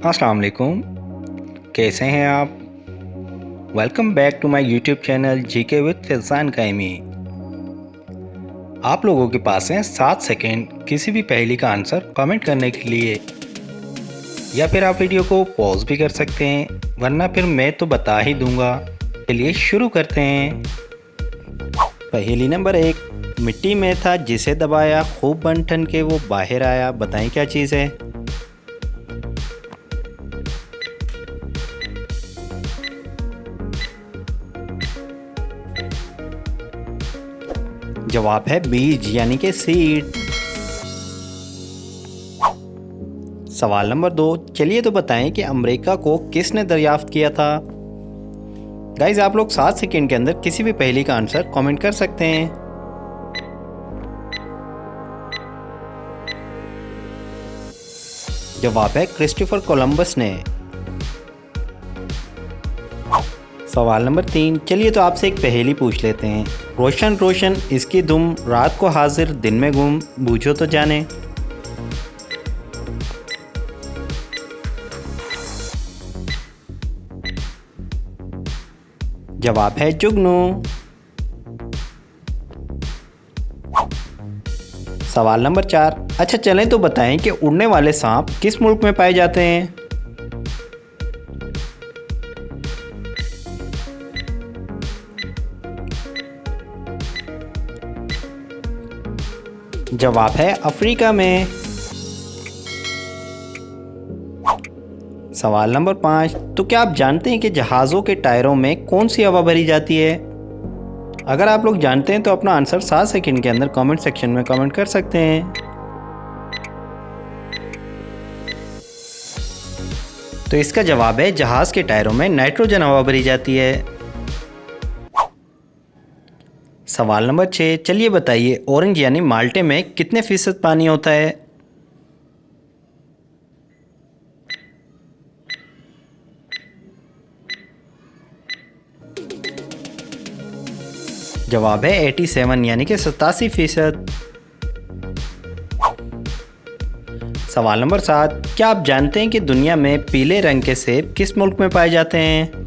अस्सलाम वालेकुम। कैसे हैं आप? Welcome back to my YouTube channel GK with Faizan Qaimi. आप लोगों के पास हैं 7 सेकंड किसी भी पहेली का आंसर कमेंट करने के लिए, या फिर आप वीडियो को पॉज भी कर सकते हैं, वरना फिर मैं तो बता ही दूंगा। चलिए शुरू करते हैं। पहेली नंबर 1। मिट्टी में था जिसे दबाया, खूब बन ठन के वो बाहर आया। बताएं क्या चीज़ है? जवाब है बीज, यानी कि सीड। सवाल नंबर 2। चलिए तो बताएं कि अमेरिका को किसने दरियाफ्त किया था? गाइज आप लोग 7 सेकंड के अंदर किसी भी पहेली का आंसर कमेंट कर सकते हैं। जवाब है क्रिस्टोफर कोलंबस ने। सवाल नंबर 3। चलिए तो आपसे एक पहेली पूछ लेते हैं। रोशन रोशन इसकी धुम, रात को हाजिर दिन में गुम, बूझो तो जाने। जवाब है जुगनू। सवाल नंबर 4। अच्छा चलें तो बताएं कि उड़ने वाले सांप किस मुल्क में पाए जाते हैं? जवाब है अफ्रीका में। सवाल नंबर 5। तो क्या आप जानते हैं कि जहाज़ों के टायरों में कौन सी हवा भरी जाती है? अगर आप लोग जानते हैं तो अपना आंसर 7 सेकंड के अंदर कमेंट सेक्शन में कमेंट कर सकते हैं। तो इसका जवाब है जहाज़ के टायरों में नाइट्रोजन हवा भरी जाती है। सवाल नंबर 6। चलिए बताइए ऑरेंज यानी माल्टे में कितने फीसद पानी होता है? जवाब है 87, यानी कि 87%। सवाल नंबर 7। क्या आप जानते हैं कि दुनिया में पीले रंग के सेब किस मुल्क में पाए जाते हैं?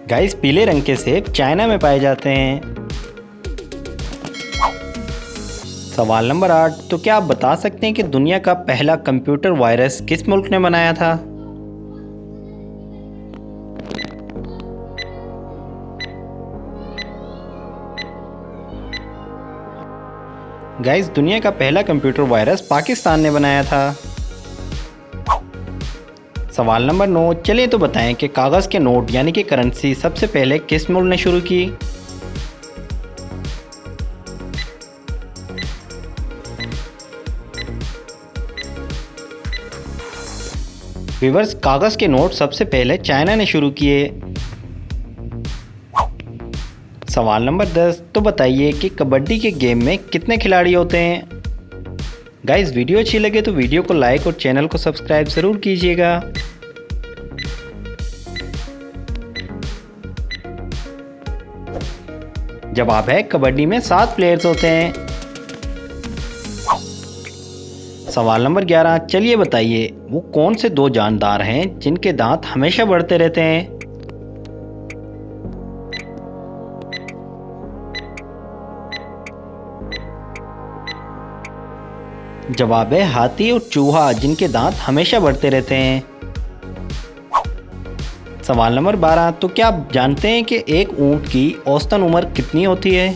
गाइस पीले रंग के सेब चाइना में पाए जाते हैं। सवाल नंबर 8। तो क्या आप बता सकते हैं कि दुनिया का पहला कंप्यूटर वायरस किस मुल्क ने बनाया था? गाइस दुनिया का पहला कंप्यूटर वायरस पाकिस्तान ने बनाया था। सवाल नंबर 9। चलिए तो बताएं कि कागज़ के नोट यानी कि करेंसी सबसे पहले किस मुल्क ने शुरू की? व्यूअर्स कागज़ के नोट सबसे पहले चाइना ने शुरू किए। सवाल नंबर 10। तो बताइए कि कबड्डी के गेम में कितने खिलाड़ी होते हैं? गाइस वीडियो अच्छी लगे तो वीडियो को लाइक और चैनल को सब्सक्राइब ज़रूर कीजिएगा। जवाब है कबड्डी में 7 प्लेयर्स होते हैं। सवाल नंबर 11। चलिए बताइए वो कौन से 2 जानदार हैं जिनके दांत हमेशा बढ़ते रहते हैं? जवाब है हाथी और चूहा, जिनके दांत हमेशा बढ़ते रहते हैं। सवाल नंबर 12। तो क्या आप जानते हैं कि एक ऊंट की औसतन उम्र कितनी होती है?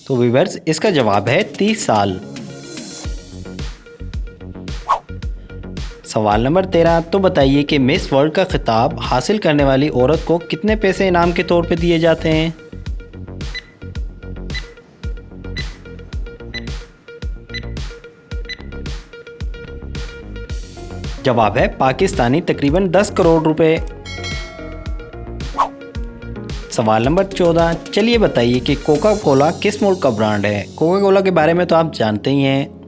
तो व्यूअर्स इसका जवाब है 30 साल। सवाल नंबर 13। तो बताइए कि मिस वर्ल्ड का खिताब हासिल करने वाली औरत को कितने पैसे इनाम के तौर पे दिए जाते हैं? जवाब है पाकिस्तानी तकरीबन 10 करोड़ रुपए। सवाल नंबर 14। चलिए बताइए कि कोका कोला किस मुल्क का ब्रांड है? कोका कोला के बारे में तो आप जानते ही हैं।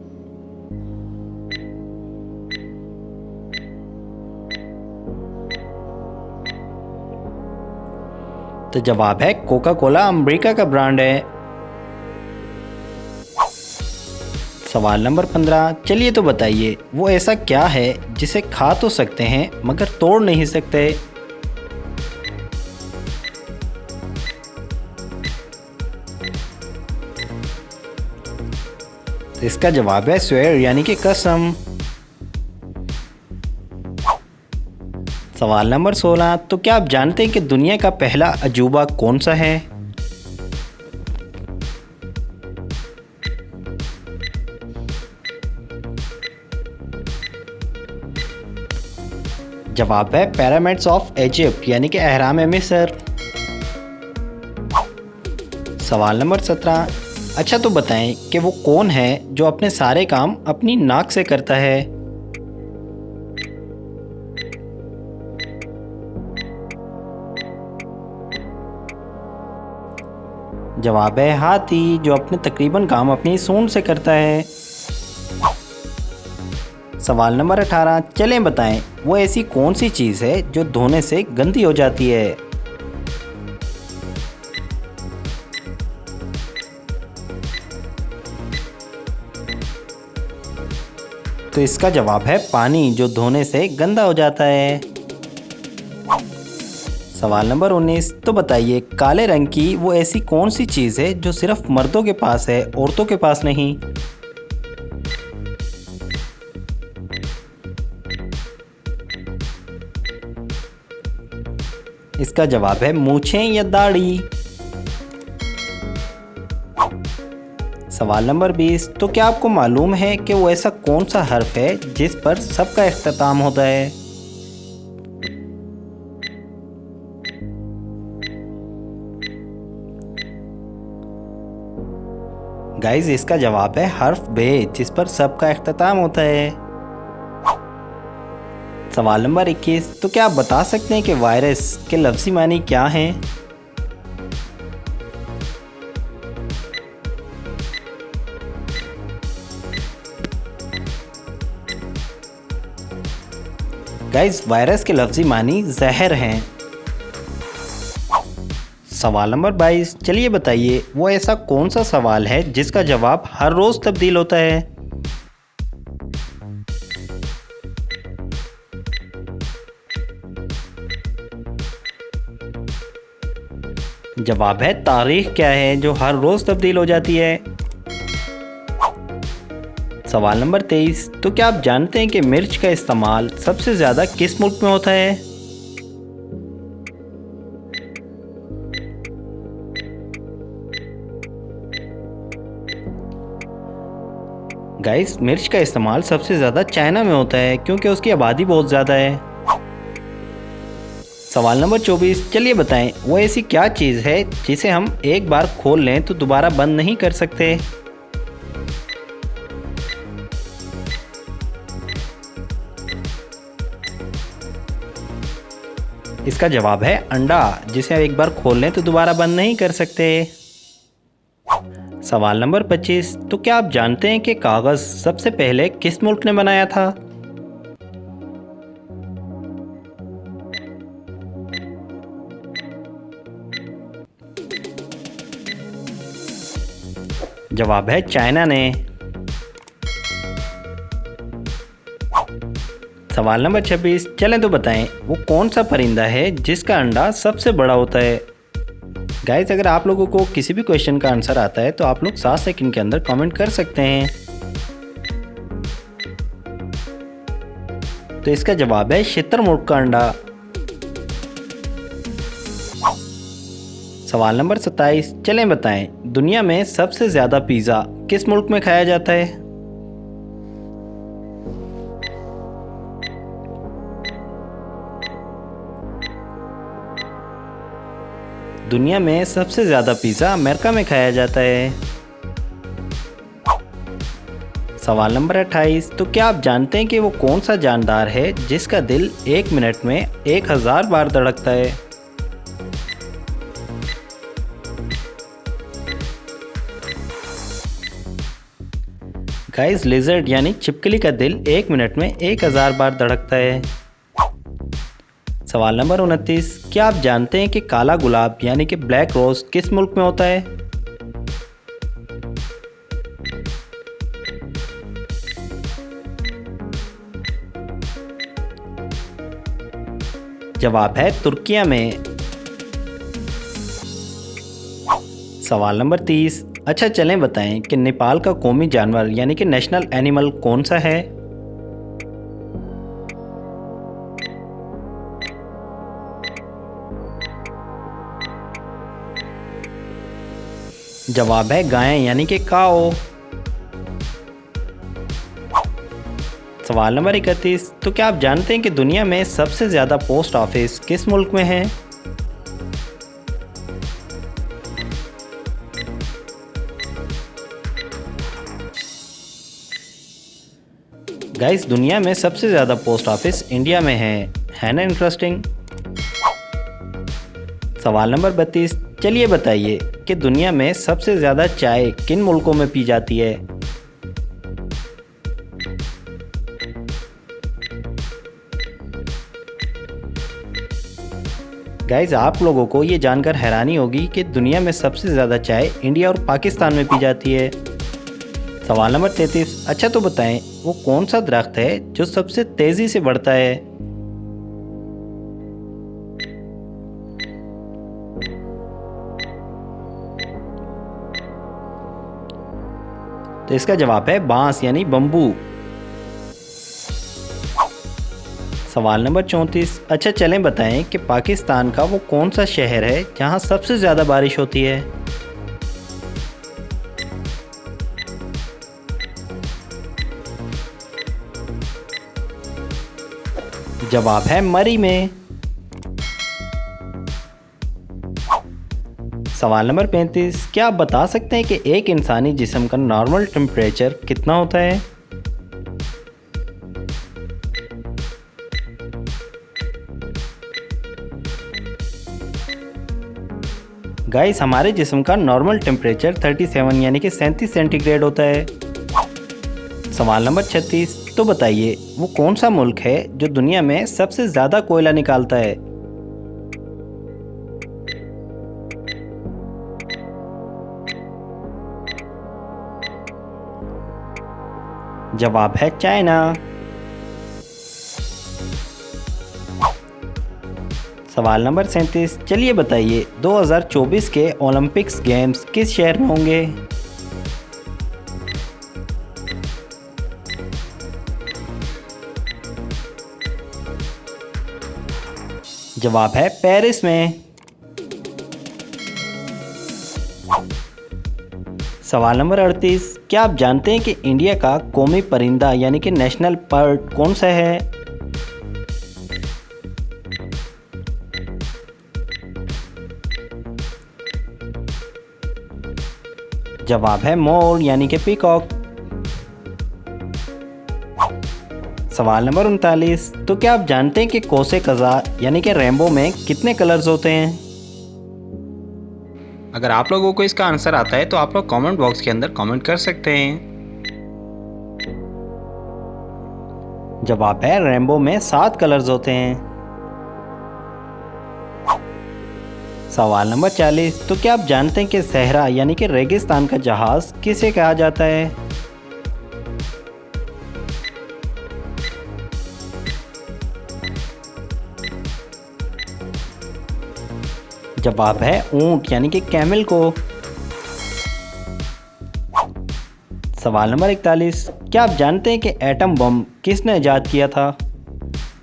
तो जवाब है कोका कोला अमेरिका का ब्रांड है। सवाल नंबर 15, चलिए तो बताइए वो ऐसा क्या है जिसे खा तो सकते हैं मगर तोड़ नहीं सकते। तो इसका जवाब है स्वेयर यानी कि कसम। सवाल नंबर 16, तो क्या आप जानते हैं कि दुनिया का पहला अजूबा कौन सा है? जवाब है पिरामिड्स ऑफ इजिप्ट यानी कि अहराम मिस्र। सवाल नंबर 17, अच्छा तो बताएं कि वो कौन है जो अपने सारे काम अपनी नाक से करता है? जवाब है हाथी, जो अपने तकरीबन काम अपनी सूंड से करता है। सवाल नंबर 18, चलें बताएं वो ऐसी कौन सी चीज़ है जो धोने से गंदी हो जाती है? तो इसका जवाब है पानी, जो धोने से गंदा हो जाता है। सवाल नंबर 19, तो बताइए काले रंग की वो ऐसी कौन सी चीज़ है जो सिर्फ मर्दों के पास है, औरतों के पास नहीं? इसका जवाब है मूछें या दाढ़ी। सवाल नंबर 20, तो क्या आपको मालूम है कि वो ऐसा कौन सा हर्फ है जिस पर सबका इख्तिताम होता है? गाइस, इसका जवाब है हर्फ बे, जिस पर सबका इख्तिताम होता है। सवाल नंबर 21, तो क्या आप बता सकते हैं कि वायरस के लफ्ज़ी मानी क्या हैं? गाइस, वायरस के लफ्ज़ी मानी जहर हैं। सवाल नंबर 22, चलिए बताइए वो ऐसा कौन सा सवाल है जिसका जवाब हर रोज़ तब्दील होता है? जवाब है तारीख क्या है, जो हर रोज़ तब्दील हो जाती है। सवाल नंबर 23, तो क्या आप जानते हैं कि मिर्च का इस्तेमाल सबसे ज़्यादा किस मुल्क में होता है? गाइस, मिर्च का इस्तेमाल सबसे ज़्यादा चाइना में होता है क्योंकि उसकी आबादी बहुत ज़्यादा है। सवाल नंबर 24, चलिए बताएं वो ऐसी क्या चीज़ है जिसे हम एक बार खोल लें तो दोबारा बंद नहीं कर सकते? इसका जवाब है अंडा, जिसे एक बार खोल लें तो दोबारा बंद नहीं कर सकते। सवाल नंबर 25, तो क्या आप जानते हैं कि कागज़ सबसे पहले किस मुल्क ने बनाया था? जवाब है चाइना ने। सवाल नंबर 26, चलें तो बताएं वो कौन सा परिंदा है जिसका अंडा सबसे बड़ा होता है? गाइस, अगर आप लोगों को किसी भी क्वेश्चन का आंसर आता है तो आप लोग 7 सेकंड के अंदर कमेंट कर सकते हैं। तो इसका जवाब है शुतुरमुर्ग का अंडा। सवाल नंबर 27, चलें बताएं दुनिया में सबसे ज़्यादा पिज़्ज़ा किस मुल्क में खाया जाता है? दुनिया में सबसे ज़्यादा पिज़्ज़ा अमेरिका में खाया जाता है। सवाल नंबर 28, तो क्या आप जानते हैं कि वो कौन सा जानदार है जिसका दिल 1 मिनट में 1000 बार धड़कता है? गाइस, लिजर्ड यानी छिपकली का दिल 1 मिनट में 1000 बार धड़कता है। सवाल नंबर 29, क्या आप जानते हैं कि काला गुलाब यानी कि ब्लैक रोज किस मुल्क में होता है? जवाब है तुर्किया में। सवाल नंबर 30, अच्छा चलें बताएं कि नेपाल का कौमी जानवर यानी कि नेशनल एनिमल कौन सा है? जवाब है गाय यानी कि काओ। सवाल नंबर 31, तो क्या आप जानते हैं कि दुनिया में सबसे ज़्यादा पोस्ट ऑफिस किस मुल्क में है? गाइस, दुनिया में सबसे ज़्यादा पोस्ट ऑफिस इंडिया में है ना इंटरेस्टिंग। सवाल नंबर 32, चलिए बताइए कि दुनिया में सबसे ज़्यादा चाय किन मुल्कों में पी जाती है? गाइस, आप लोगों को ये जानकर हैरानी होगी कि दुनिया में सबसे ज़्यादा चाय इंडिया और पाकिस्तान में पी जाती है। सवाल नंबर 33, अच्छा तो बताएं वो कौन सा दरख्त है जो सबसे तेज़ी से बढ़ता है? तो इसका जवाब है बांस यानी बम्बू। सवाल नंबर 34, अच्छा चलें बताएं कि पाकिस्तान का वो कौन सा शहर है जहां सबसे ज़्यादा बारिश होती है? जवाब है मरी में। सवाल नंबर 35, क्या आप बता सकते हैं कि एक इंसानी जिस्म का नॉर्मल टेम्परेचर कितना होता है? गाइस, हमारे जिस्म का नॉर्मल टेम्परेचर 37 यानी कि 37 सेंटीग्रेड होता है। सवाल नंबर 36, तो बताइए वो कौन सा मुल्क है जो दुनिया में सबसे ज़्यादा कोयला निकालता है? जवाब है चाइना। सवाल नंबर 37, चलिए बताइए 2024 के ओलंपिक्स गेम्स किस शहर में होंगे? जवाब है पेरिस में। सवाल नंबर 38, क्या आप जानते हैं कि इंडिया का कौमी परिंदा यानी कि नेशनल बर्ड कौन सा है? जवाब है मोर यानी कि पीकॉक। सवाल नंबर 39, तो क्या आप जानते हैं कि कौसे कज़ा यानी कि रेनबो में कितने कलर्स होते हैं? अगर आप लोगों को इसका आंसर आता है तो आप लोग कमेंट बॉक्स के अंदर कमेंट कर सकते हैं। जवाब है रेनबो में 7 कलर्स होते हैं। सवाल नंबर 40, तो क्या आप जानते हैं कि सहरा यानी कि रेगिस्तान का जहाज किसे कहा जाता है? जवाब है ऊंट यानी कि कैमल को। सवाल नंबर 41, क्या आप जानते हैं कि एटम बम किसने इजाद किया था?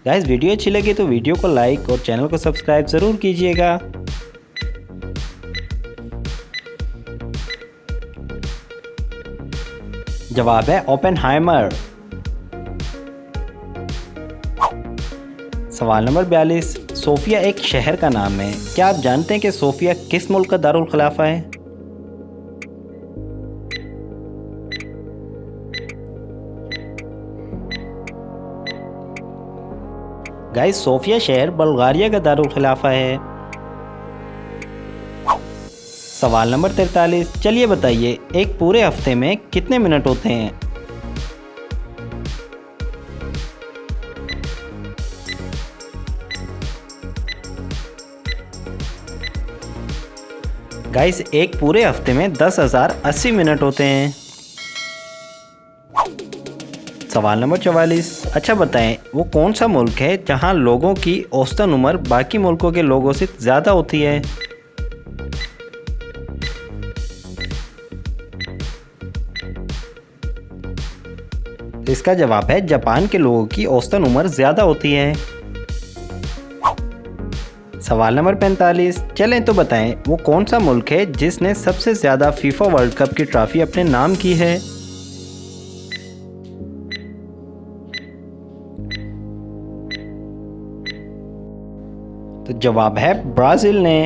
गाइस, वीडियो अच्छी लगी तो वीडियो को लाइक और चैनल को सब्सक्राइब ज़रूर कीजिएगा। जवाब है ओपेनहाइमर। सवाल नंबर 42, सोफिया एक शहर का नाम है। क्या आप जानते हैं कि सोफिया किस मुल्क का दारुल खिलाफा है? गाइस, सोफिया शहर बल्गारिया का दारुल खिलाफा है। सवाल नंबर 43, चलिए बताइए एक पूरे हफ्ते में कितने मिनट होते हैं? गाइस एक पूरे हफ्ते में 10,080 मिनट होते हैं। सवाल नंबर 44, अच्छा बताएं वो कौन सा मुल्क है जहां लोगों की औसतन उम्र बाकी मुल्कों के लोगों से ज़्यादा होती है। इसका जवाब है जापान के लोगों की औसतन उम्र ज़्यादा होती है। सवाल नंबर 45, चलें तो बताएं वो कौन सा मुल्क है जिसने सबसे ज़्यादा फीफा वर्ल्ड कप की ट्रॉफी अपने नाम की है। तो जवाब है ब्राज़ील ने।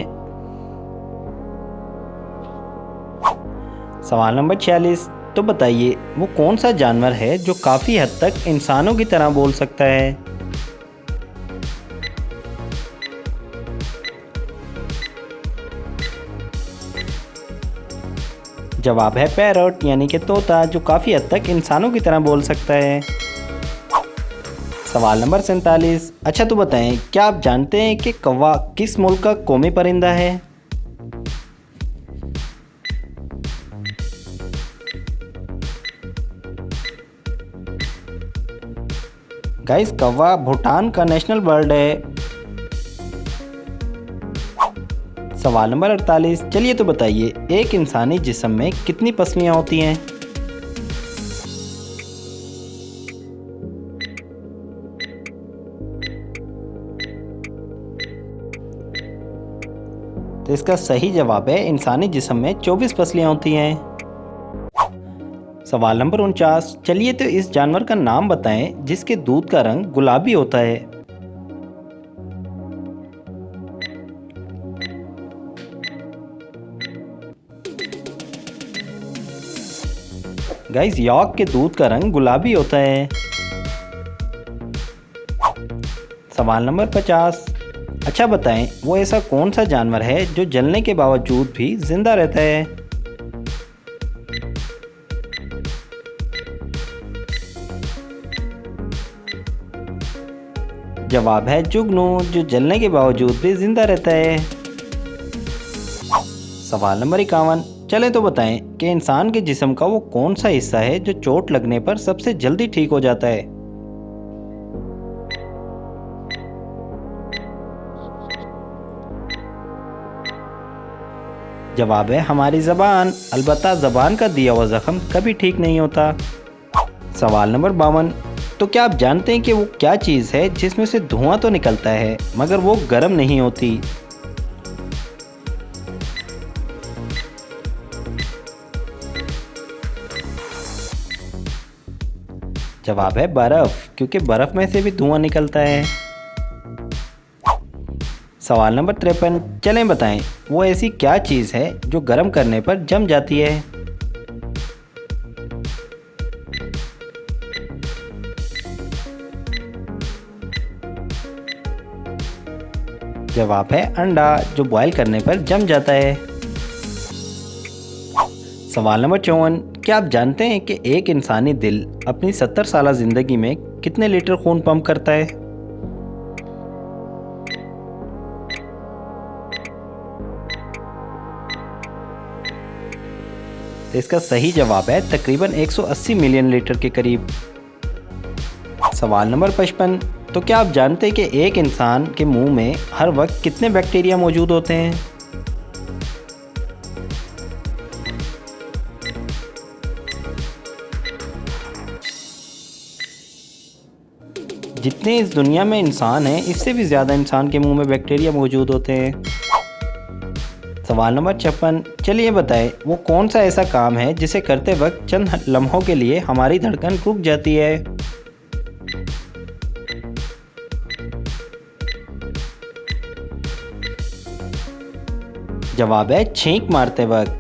सवाल नंबर 46, तो बताइए वो कौन सा जानवर है जो काफ़ी हद तक इंसानों की तरह बोल सकता है। जवाब है पैरट यानी कि तोता, जो काफ़ी हद तक इंसानों की तरह बोल सकता है। सवाल नंबर 47, अच्छा तो बताएं क्या आप जानते हैं कि कौवा किस मुल्क का कौमी परिंदा है। गाइस कौवा भूटान का नेशनल बर्ड है। सवाल नंबर 48, चलिए तो बताइए एक इंसानी जिस्म में कितनी पसलियां होती हैं। तो इसका सही जवाब है इंसानी जिस्म में 24 पसलियां होती हैं। सवाल नंबर 49, चलिए तो इस जानवर का नाम बताएं जिसके दूध का रंग गुलाबी होता है। गाइस यॉर्क के दूध का रंग गुलाबी होता है। सवाल नंबर 50, अच्छा बताएं वो ऐसा कौन सा जानवर है जो जलने के बावजूद भी जिंदा रहता है। जवाब है जुगनू, जो जलने के बावजूद भी जिंदा रहता है। सवाल नंबर 51, चलें तो बताएं कि इंसान के जिस्म का वो कौन सा हिस्सा है जो चोट लगने पर सबसे जल्दी ठीक हो जाता है। जवाब है हमारी ज़बान, अलबत्ता ज़बान का दिया हुआ ज़ख्म कभी ठीक नहीं होता। सवाल नंबर 52, तो क्या आप जानते हैं कि वो क्या चीज़ है जिसमें से धुआं तो निकलता है मगर वो गर्म नहीं होती। जवाब है बर्फ़, क्योंकि बर्फ़ में से भी धुआं निकलता है। सवाल नंबर 53, चलें बताएं वो ऐसी क्या चीज़ है जो गर्म करने पर जम जाती है। जवाब है अंडा, जो बॉयल करने पर जम जाता है। सवाल नंबर 54, क्या आप जानते हैं कि एक इंसानी दिल अपनी 70 साल ज़िंदगी में कितने लीटर खून पंप करता है। तो इसका सही जवाब है तकरीबन 180 मिलियन लीटर के करीब। सवाल नंबर 55, तो क्या आप जानते हैं कि एक इंसान के मुंह में हर वक्त कितने बैक्टीरिया मौजूद होते हैं। जितने इस दुनिया में इंसान हैं इससे भी ज़्यादा इंसान के मुंह में बैक्टीरिया मौजूद होते हैं। सवाल नंबर 56, चलिए बताएं वो कौन सा ऐसा काम है जिसे करते वक्त चंद लम्हों के लिए हमारी धड़कन रुक जाती है। जवाब है छींक मारते वक्त।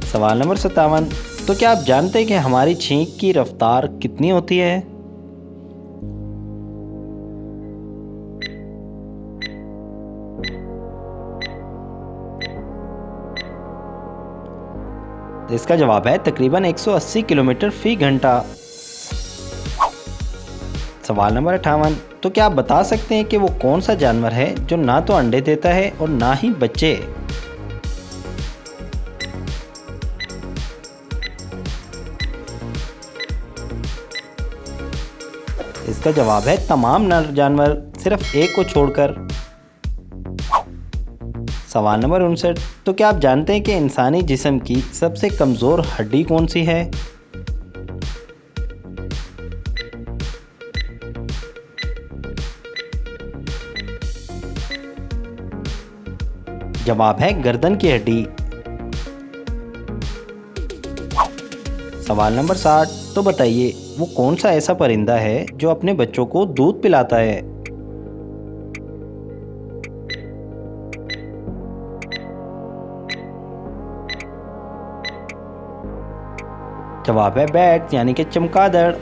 सवाल नंबर 57, तो क्या आप जानते हैं कि हमारी छींक की रफ्तार कितनी होती है। तो इसका जवाब है तकरीबन 180 किलोमीटर फी घंटा। सवाल नंबर 58, तो क्या आप बता सकते हैं कि वो कौन सा जानवर है जो ना तो अंडे देता है और ना ही बच्चे? इसका जवाब है तमाम नर जानवर, सिर्फ एक को छोड़कर। सवाल नंबर 59, तो क्या आप जानते हैं कि इंसानी जिस्म की सबसे कमज़ोर हड्डी कौन सी है? जवाब है गर्दन की हड्डी। सवाल नंबर 60, तो बताइए वो कौन सा ऐसा परिंदा है जो अपने बच्चों को दूध पिलाता है? जवाब है बैट यानी कि चमगादड़।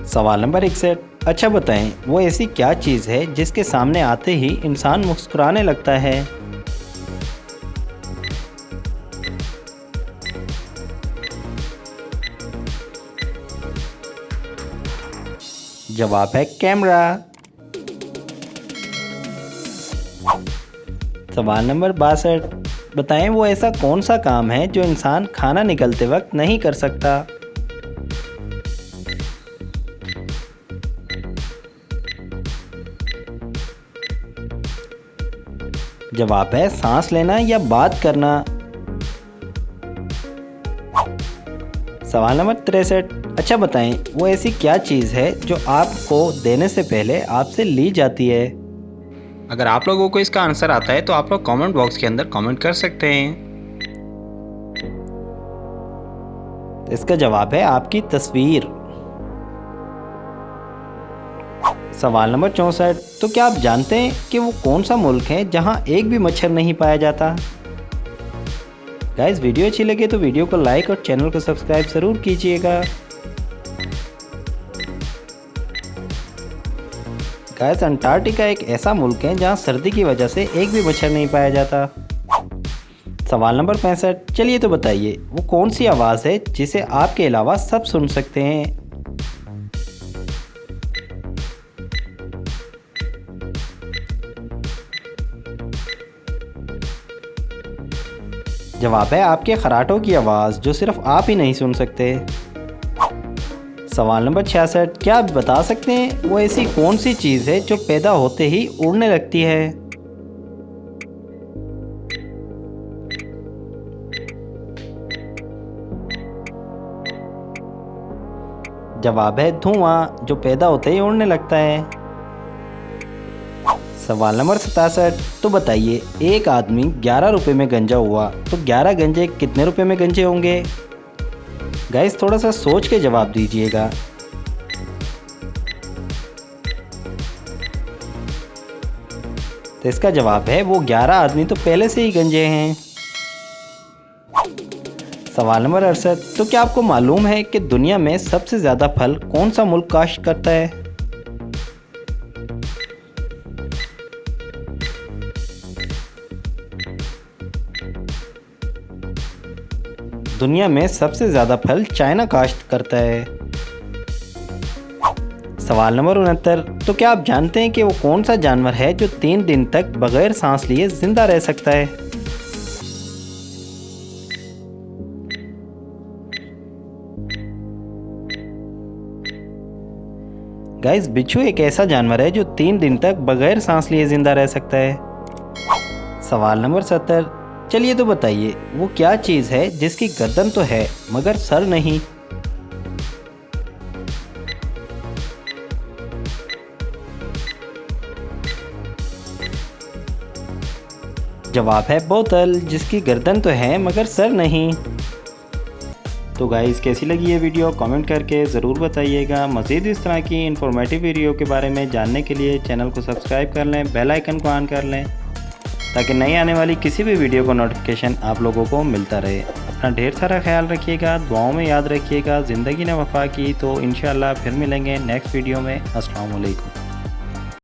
सवाल नंबर 61, अच्छा बताएं वो ऐसी क्या चीज़ है जिसके सामने आते ही इंसान मुस्कुराने लगता है? जवाब है कैमरा। सवाल नंबर 62, बताएं वो ऐसा कौन सा काम है जो इंसान खाना निगलते वक्त नहीं कर सकता? जवाब है सांस लेना या बात करना। सवाल नंबर 63, अच्छा बताएं वो ऐसी क्या चीज़ है जो आपको देने से पहले आपसे ली जाती है? अगर आप लोगों को इसका आंसर आता है तो आप लोग कमेंट बॉक्स के अंदर कमेंट कर सकते हैं। इसका जवाब है आपकी तस्वीर। सवाल नंबर 64, तो क्या आप जानते हैं कि वो कौन सा मुल्क है जहां एक भी मच्छर नहीं पाया जाता? गाइस वीडियो अच्छी लगे तो वीडियो को लाइक और चैनल को सब्सक्राइब ज़रूर कीजिएगा। गाइस अंटार्कटिका एक ऐसा मुल्क है जहां सर्दी की वजह से एक भी मच्छर नहीं पाया जाता। सवाल नंबर 65, चलिए तो बताइए वो कौन सी आवाज़ है जिसे आपके अलावा सब सुन सकते हैं? जवाब है आपके खराटों की आवाज़ जो सिर्फ आप ही नहीं सुन सकते। सवाल नंबर 66, क्या आप बता सकते हैं वो ऐसी कौन सी चीज़ है जो पैदा होते ही उड़ने लगती है? जवाब है धुआं, जो पैदा होते ही उड़ने लगता है। सवाल नंबर 67, तो बताइए एक आदमी 11 रुपए में गंजा हुआ तो 11 गंजे कितने रुपए में गंजे होंगे? गाइस थोड़ा सा सोच के जवाब दीजिएगा। तो इसका जवाब है वो 11 आदमी तो पहले से ही गंजे हैं। सवाल नंबर 68, तो क्या आपको मालूम है कि दुनिया में सबसे ज़्यादा फल कौन सा मुल्क काश्त करता है? दुनिया में सबसे ज़्यादा फल चाइना काश्त करता है। सवाल नंबर 69, तो क्या आप जानते हैं कि वो कौन सा जानवर है जो 3 दिन तक बगैर सांस लिए जिंदा रह सकता है? गाइस बिच्छू एक ऐसा जानवर है जो 3 दिन तक बगैर सांस लिए जिंदा रह सकता है। सवाल नंबर 70, चलिए तो बताइए वो क्या चीज़ है जिसकी गर्दन तो है मगर सर नहीं? जवाब है बोतल, जिसकी गर्दन तो है मगर सर नहीं। तो गाइस कैसी लगी ये वीडियो कमेंट करके ज़रूर बताइएगा। मज़ीद इस तरह की इन्फॉर्मेटिव वीडियो के बारे में जानने के लिए चैनल को सब्सक्राइब कर लें, बेल आइकन को ऑन कर लें ताकि नई आने वाली किसी भी वीडियो को नोटिफिकेशन आप लोगों को मिलता रहे। अपना ढेर सारा ख्याल रखिएगा, दुआओं में याद रखिएगा। ज़िंदगी ने वफ़ा की तो इंशाअल्लाह फिर मिलेंगे नेक्स्ट वीडियो में। अस्सलाम वालेकुम।